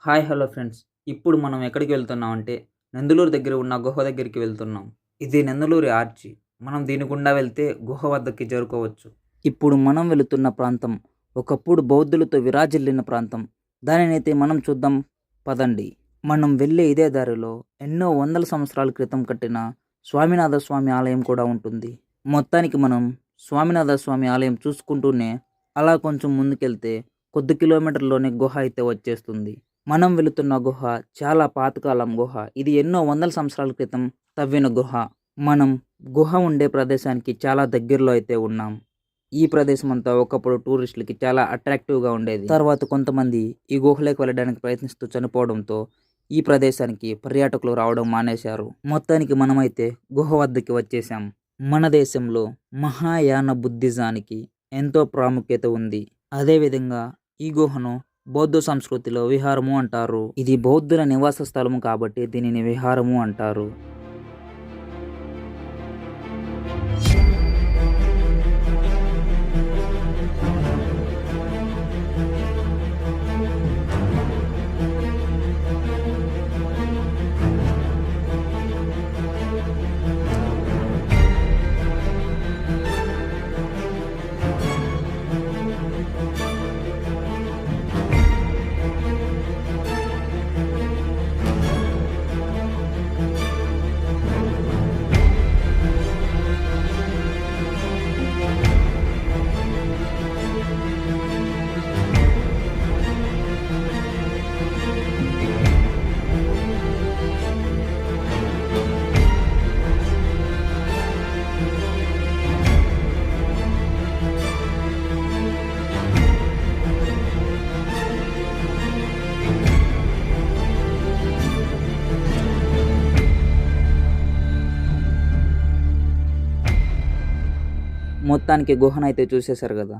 Hi hello friends. ఇప్పుడు మనం ఎక్కడికి వెళ్తున్నామంటే నందులూరు దగ్గర ఉన్న గుహ దగ్గరికి వెళ్తున్నాం. ఇది నందలూరి ఆర్చి. మనం దీని గుండా వెళ్తే గుహ వద్దకి చేరుకోవచ్చు. ఇప్పుడు మనం వెళుతున్న ప్రాంతం ఒకప్పుడు బౌద్ధులతో విరాజిల్లిన ప్రాంతం. దానినైతే మనం చూద్దాం పదండి. మనం వెళ్ళే ఇదే దారిలో ఎన్నో వందల సంవత్సరాల క్రితం కట్టిన స్వామినాథ స్వామి ఆలయం కూడా ఉంటుంది. మొత్తానికి మనం స్వామినాథ స్వామి ఆలయం చూసుకుంటూనే అలా కొంచెం ముందుకెళ్తే కొద్ది కిలోమీటర్లోనే గుహ అయితే వచ్చేస్తుంది. మనం వెళుతున్న గుహ చాలా పాతకాలం గుహ. ఇది ఎన్నో వందల సంవత్సరాల క్రితం తవ్విన గుహ. మనం గుహ ఉండే ప్రదేశానికి చాలా దగ్గరలో అయితే ఉన్నాం. ఈ ప్రదేశం అంతా ఒకప్పుడు టూరిస్టులకి చాలా అట్రాక్టివ్గా ఉండేది. తర్వాత కొంతమంది ఈ గుహలోకి వెళ్ళడానికి ప్రయత్నిస్తూ చనిపోవడంతో ఈ ప్రదేశానికి పర్యాటకులు రావడం మానేశారు. మొత్తానికి మనమైతే గుహ వద్దకి వచ్చేసాం. మన దేశంలో మహాయాన బుద్ధిజానికి ఎంతో ప్రాముఖ్యత ఉంది. అదేవిధంగా ఈ గుహను బౌద్ధ సంస్కృతిలో విహారము అంటారు. ఇది బౌద్ధుల నివాస స్థలము కాబట్టి దీనిని విహారము అంటారు. మొత్తానికి గుహనైతే చూసేశారు కదా.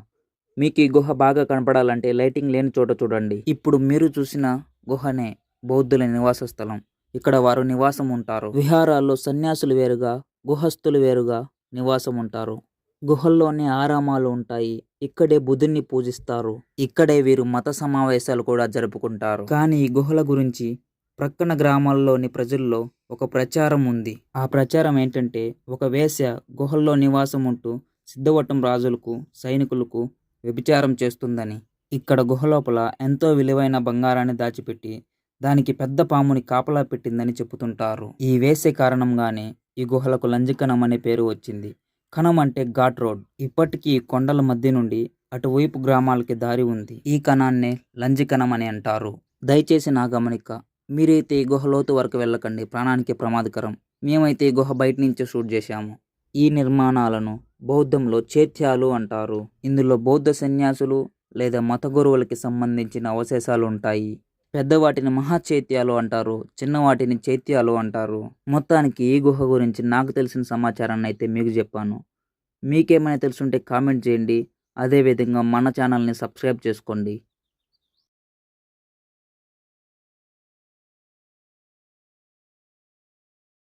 మీకు ఈ గుహ బాగా కనపడాలంటే లైటింగ్ లేని చోట చూడండి. ఇప్పుడు మీరు చూసిన గుహనే బౌద్ధుల నివాస స్థలం. ఇక్కడ వారు నివాసం ఉంటారు. విహారాల్లో సన్యాసులు వేరుగా, గుహస్థులు వేరుగా నివాసం ఉంటారు. గుహల్లోనే ఆరామాలు ఉంటాయి. ఇక్కడే బుద్ధుని పూజిస్తారు. ఇక్కడే వీరు మత సమావేశాలు కూడా జరుపుకుంటారు. కానీ ఈ గుహల గురించి ప్రక్కన గ్రామాల్లోని ప్రజల్లో ఒక ప్రచారం ఉంది. ఆ ప్రచారం ఏంటంటే ఒక వేశ్య గుహల్లో నివాసం ఉంటూ సిద్ధవటం రాజులకు, సైనికులకు వ్యభిచారం చేస్తుందని. ఇక్కడ గుహ లోపల ఎంతో విలువైన బంగారాన్ని దాచిపెట్టి దానికి పెద్ద పాముని కాపలా పెట్టిందని చెబుతుంటారు. ఈ వేసే కారణంగానే ఈ గుహలకు లంజికనం అనే పేరు వచ్చింది. కణం అంటే ఘాట్ రోడ్. ఇప్పటికీ కొండల మధ్య నుండి అటువైపు గ్రామాలకి దారి ఉంది. ఈ కణాన్నే లంజికనం అని అంటారు. దయచేసి నా గమనిక, మీరైతే ఈ గుహ లోతు వరకు వెళ్ళకండి, ప్రాణానికి ప్రమాదకరం. మేమైతే ఈ గుహ బయట నుంచే షూట్ చేశాము. ఈ నిర్మాణాలను బౌద్ధంలో చైత్యాలు అంటారు. ఇందులో బౌద్ధ సన్యాసులు లేదా మత గురువులకి సంబంధించిన అవశేషాలు ఉంటాయి. పెద్దవాటిని మహాచైత్యాలు అంటారు, చిన్నవాటిని చైత్యాలు అంటారు. మొత్తానికి ఈ గుహ గురించి నాకు తెలిసిన సమాచారాన్ని అయితే మీకు చెప్పాను. మీకేమైనా తెలుసుంటే కామెంట్ చేయండి. అదేవిధంగా మన ఛానల్ని సబ్స్క్రైబ్ చేసుకోండి.